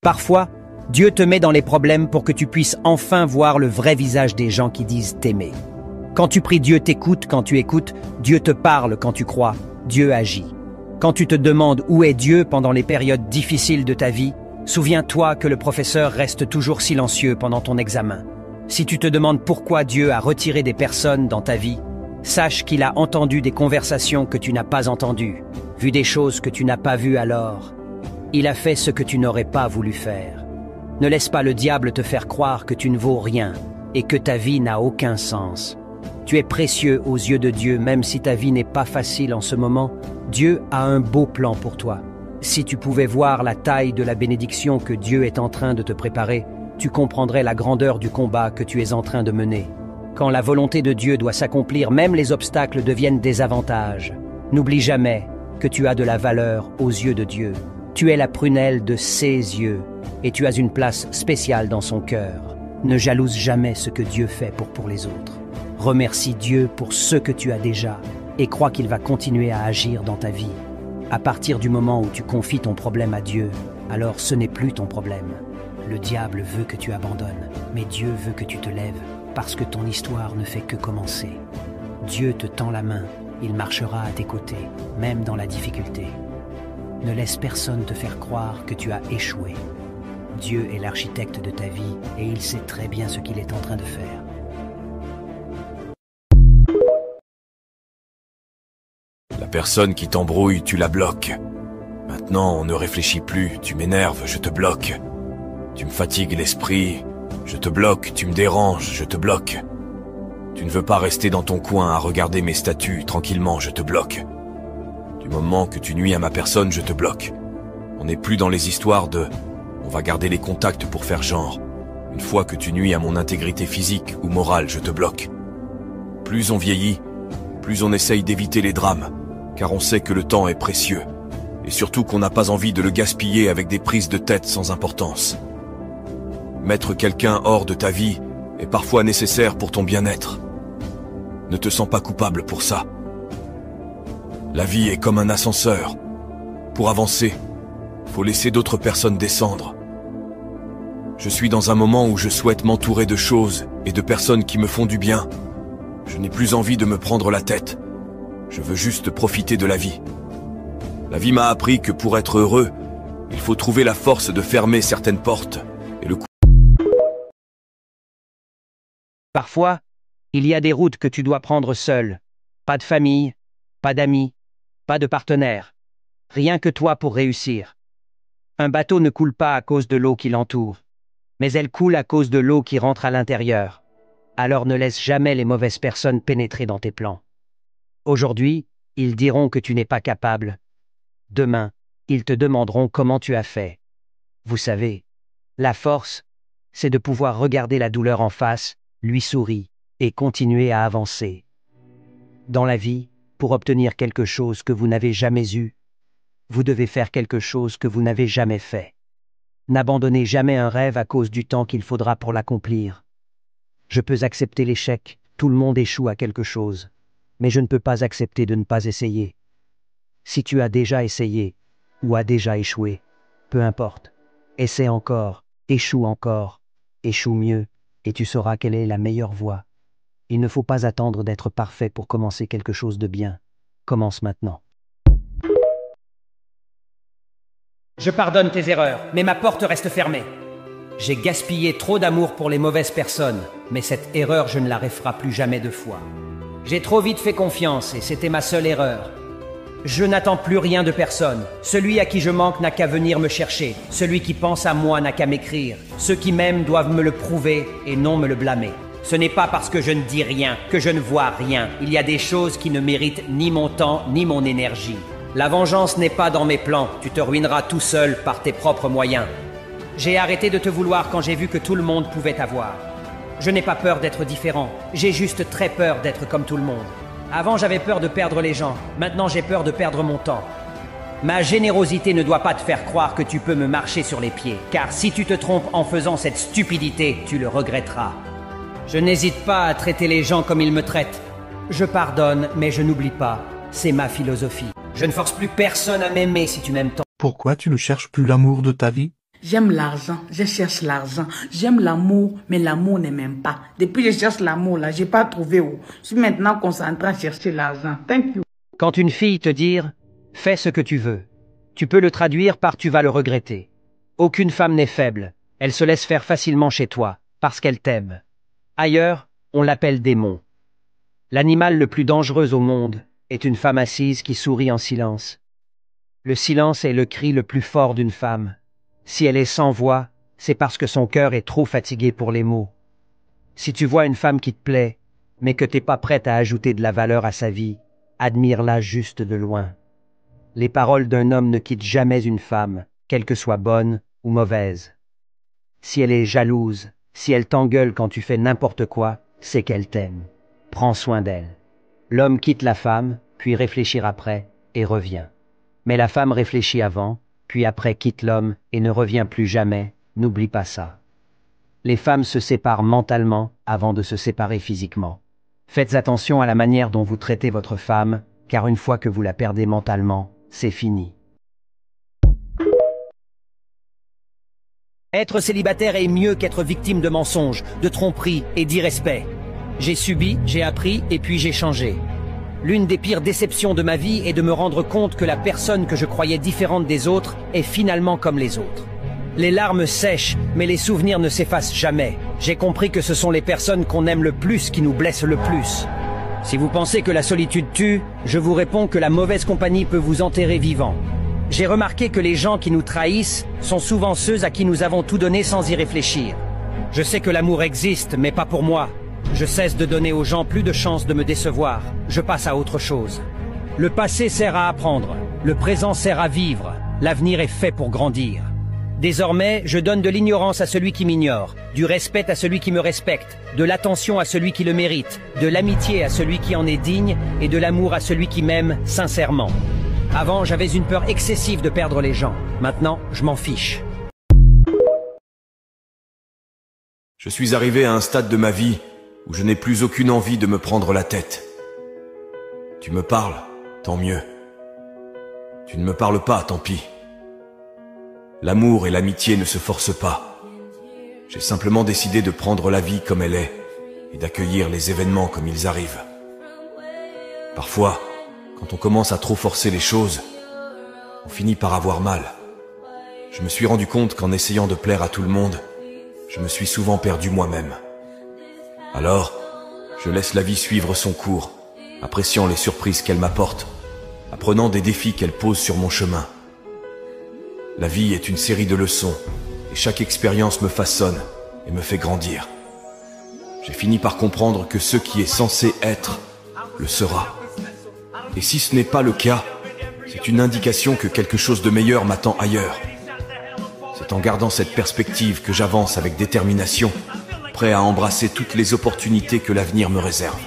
Parfois, Dieu te met dans les problèmes pour que tu puisses enfin voir le vrai visage des gens qui disent t'aimer. Quand tu pries, Dieu t'écoute. Quand tu écoutes, Dieu te parle. Quand tu crois, Dieu agit. Quand tu te demandes où est Dieu pendant les périodes difficiles de ta vie, souviens-toi que le professeur reste toujours silencieux pendant ton examen. Si tu te demandes pourquoi Dieu a retiré des personnes dans ta vie, sache qu'il a entendu des conversations que tu n'as pas entendues, vu des choses que tu n'as pas vues alors. Il a fait ce que tu n'aurais pas voulu faire. Ne laisse pas le diable te faire croire que tu ne vaux rien et que ta vie n'a aucun sens. Tu es précieux aux yeux de Dieu, même si ta vie n'est pas facile en ce moment. Dieu a un beau plan pour toi. Si tu pouvais voir la taille de la bénédiction que Dieu est en train de te préparer, tu comprendrais la grandeur du combat que tu es en train de mener. Quand la volonté de Dieu doit s'accomplir, même les obstacles deviennent des avantages. N'oublie jamais que tu as de la valeur aux yeux de Dieu. Tu es la prunelle de ses yeux et tu as une place spéciale dans son cœur. Ne jalouse jamais ce que Dieu fait pour les autres. Remercie Dieu pour ce que tu as déjà et crois qu'il va continuer à agir dans ta vie. À partir du moment où tu confies ton problème à Dieu, alors ce n'est plus ton problème. Le diable veut que tu abandonnes, mais Dieu veut que tu te lèves parce que ton histoire ne fait que commencer. Dieu te tend la main, il marchera à tes côtés, même dans la difficulté. Ne laisse personne te faire croire que tu as échoué. Dieu est l'architecte de ta vie et il sait très bien ce qu'il est en train de faire. La personne qui t'embrouille, tu la bloques. Maintenant, on ne réfléchit plus, tu m'énerves, je te bloque. Tu me fatigues l'esprit, je te bloque, tu me déranges, je te bloque. Tu ne veux pas rester dans ton coin à regarder mes statuts tranquillement, je te bloque. Du moment que tu nuis à ma personne, je te bloque. On n'est plus dans les histoires de « on va garder les contacts pour faire genre ». Une fois que tu nuis à mon intégrité physique ou morale, je te bloque. Plus on vieillit, plus on essaye d'éviter les drames, car on sait que le temps est précieux, et surtout qu'on n'a pas envie de le gaspiller avec des prises de tête sans importance. Mettre quelqu'un hors de ta vie est parfois nécessaire pour ton bien-être. Ne te sens pas coupable pour ça. La vie est comme un ascenseur. Pour avancer, faut laisser d'autres personnes descendre. Je suis dans un moment où je souhaite m'entourer de choses et de personnes qui me font du bien. Je n'ai plus envie de me prendre la tête. Je veux juste profiter de la vie. La vie m'a appris que pour être heureux, il faut trouver la force de fermer certaines portes et le coup. Parfois, il y a des routes que tu dois prendre seul. Pas de famille, pas d'amis, pas de partenaire. Rien que toi pour réussir. Un bateau ne coule pas à cause de l'eau qui l'entoure, mais elle coule à cause de l'eau qui rentre à l'intérieur. Alors ne laisse jamais les mauvaises personnes pénétrer dans tes plans. Aujourd'hui, ils diront que tu n'es pas capable. Demain, ils te demanderont comment tu as fait. Vous savez, la force, c'est de pouvoir regarder la douleur en face, lui sourire et continuer à avancer. Dans la vie, pour obtenir quelque chose que vous n'avez jamais eu, vous devez faire quelque chose que vous n'avez jamais fait. N'abandonnez jamais un rêve à cause du temps qu'il faudra pour l'accomplir. Je peux accepter l'échec, tout le monde échoue à quelque chose, mais je ne peux pas accepter de ne pas essayer. Si tu as déjà essayé, ou as déjà échoué, peu importe, essaie encore, échoue mieux, et tu sauras quelle est la meilleure voie. Il ne faut pas attendre d'être parfait pour commencer quelque chose de bien. Commence maintenant. Je pardonne tes erreurs, mais ma porte reste fermée. J'ai gaspillé trop d'amour pour les mauvaises personnes, mais cette erreur, je ne la referai plus jamais deux fois. J'ai trop vite fait confiance et c'était ma seule erreur. Je n'attends plus rien de personne. Celui à qui je manque n'a qu'à venir me chercher. Celui qui pense à moi n'a qu'à m'écrire. Ceux qui m'aiment doivent me le prouver et non me le blâmer. Ce n'est pas parce que je ne dis rien, que je ne vois rien. Il y a des choses qui ne méritent ni mon temps, ni mon énergie. La vengeance n'est pas dans mes plans. Tu te ruineras tout seul par tes propres moyens. J'ai arrêté de te vouloir quand j'ai vu que tout le monde pouvait t'avoir. Je n'ai pas peur d'être différent. J'ai juste très peur d'être comme tout le monde. Avant, j'avais peur de perdre les gens. Maintenant, j'ai peur de perdre mon temps. Ma générosité ne doit pas te faire croire que tu peux me marcher sur les pieds. Car si tu te trompes en faisant cette stupidité, tu le regretteras. Je n'hésite pas à traiter les gens comme ils me traitent. Je pardonne, mais je n'oublie pas. C'est ma philosophie. Je ne force plus personne à m'aimer si tu m'aimes tant. Pourquoi tu ne cherches plus l'amour de ta vie? J'aime l'argent, je cherche l'argent. J'aime l'amour, mais l'amour ne m'aime pas. Depuis que je cherche l'amour, là, j'ai pas trouvé où. Je suis maintenant concentrée à chercher l'argent. Thank you. Quand une fille te dit « fais ce que tu veux », tu peux le traduire par « tu vas le regretter ». Aucune femme n'est faible, elle se laisse faire facilement chez toi, parce qu'elle t'aime. Ailleurs, on l'appelle démon. L'animal le plus dangereux au monde est une femme assise qui sourit en silence. Le silence est le cri le plus fort d'une femme. Si elle est sans voix, c'est parce que son cœur est trop fatigué pour les mots. Si tu vois une femme qui te plaît, mais que t'es pas prête à ajouter de la valeur à sa vie, admire-la juste de loin. Les paroles d'un homme ne quittent jamais une femme, qu'elle que soit bonne ou mauvaise. Si elle est jalouse, si elle t'engueule quand tu fais n'importe quoi, c'est qu'elle t'aime. Prends soin d'elle. L'homme quitte la femme, puis réfléchit après, et revient. Mais la femme réfléchit avant, puis après quitte l'homme et ne revient plus jamais, n'oublie pas ça. Les femmes se séparent mentalement avant de se séparer physiquement. Faites attention à la manière dont vous traitez votre femme, car une fois que vous la perdez mentalement, c'est fini. Être célibataire est mieux qu'être victime de mensonges, de tromperies et d'irrespect. J'ai subi, j'ai appris et puis j'ai changé. L'une des pires déceptions de ma vie est de me rendre compte que la personne que je croyais différente des autres est finalement comme les autres. Les larmes sèchent, mais les souvenirs ne s'effacent jamais. J'ai compris que ce sont les personnes qu'on aime le plus qui nous blessent le plus. Si vous pensez que la solitude tue, je vous réponds que la mauvaise compagnie peut vous enterrer vivant. J'ai remarqué que les gens qui nous trahissent sont souvent ceux à qui nous avons tout donné sans y réfléchir. Je sais que l'amour existe, mais pas pour moi. Je cesse de donner aux gens plus de chances de me décevoir. Je passe à autre chose. Le passé sert à apprendre. Le présent sert à vivre. L'avenir est fait pour grandir. Désormais, je donne de l'ignorance à celui qui m'ignore, du respect à celui qui me respecte, de l'attention à celui qui le mérite, de l'amitié à celui qui en est digne et de l'amour à celui qui m'aime sincèrement. Avant, j'avais une peur excessive de perdre les gens. Maintenant, je m'en fiche. Je suis arrivé à un stade de ma vie où je n'ai plus aucune envie de me prendre la tête. Tu me parles, tant mieux. Tu ne me parles pas, tant pis. L'amour et l'amitié ne se forcent pas. J'ai simplement décidé de prendre la vie comme elle est et d'accueillir les événements comme ils arrivent. Parfois, quand on commence à trop forcer les choses, on finit par avoir mal. Je me suis rendu compte qu'en essayant de plaire à tout le monde, je me suis souvent perdu moi-même. Alors, je laisse la vie suivre son cours, appréciant les surprises qu'elle m'apporte, apprenant des défis qu'elle pose sur mon chemin. La vie est une série de leçons, et chaque expérience me façonne et me fait grandir. J'ai fini par comprendre que ce qui est censé être, le sera. Et si ce n'est pas le cas, c'est une indication que quelque chose de meilleur m'attend ailleurs. C'est en gardant cette perspective que j'avance avec détermination, prêt à embrasser toutes les opportunités que l'avenir me réserve.